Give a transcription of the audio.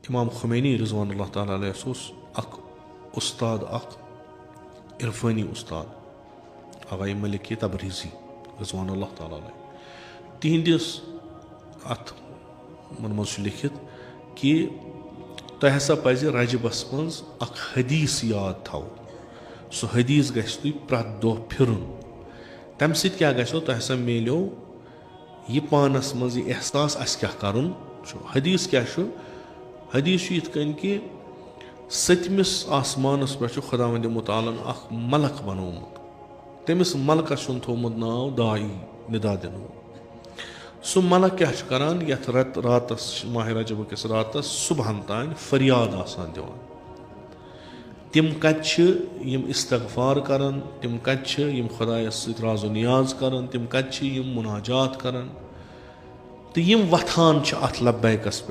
इमाम खुमैनी रिज़वानुल्लाह ताला अलैह अख उस्ताद अख इरफानी उस्ताद आगाए मलिक तबरीज़ी रिज़वानुल्लाह ताला अलैह तिहंदिस अथ मज लिखित कि तह हसा पज़ रजबस मज अख हदीस याद थो सह हदीस गछ तुम प्रत दो फिरुन तम सत क्या गो तह हसा मिलो यह पानस मज यह एहसास अस क्या करुन हदीस क्या हदीस यथ कन कि सतमिस आसमानस पे खुदावंद मुतालन अख मलक बनोमुत तमिस मलकस थोमुत नाव दाई निदा दिन सह मलक क्या करान यथ रात माह रजब किस रात सुबहन तान फरियाद आसान दिवान तिम कम इस्तगफार करान तिम कम खुदायस सत राजो नियाज करान तिम कम मुनाजात करान तो यम वथान अथ लब्बैकस पे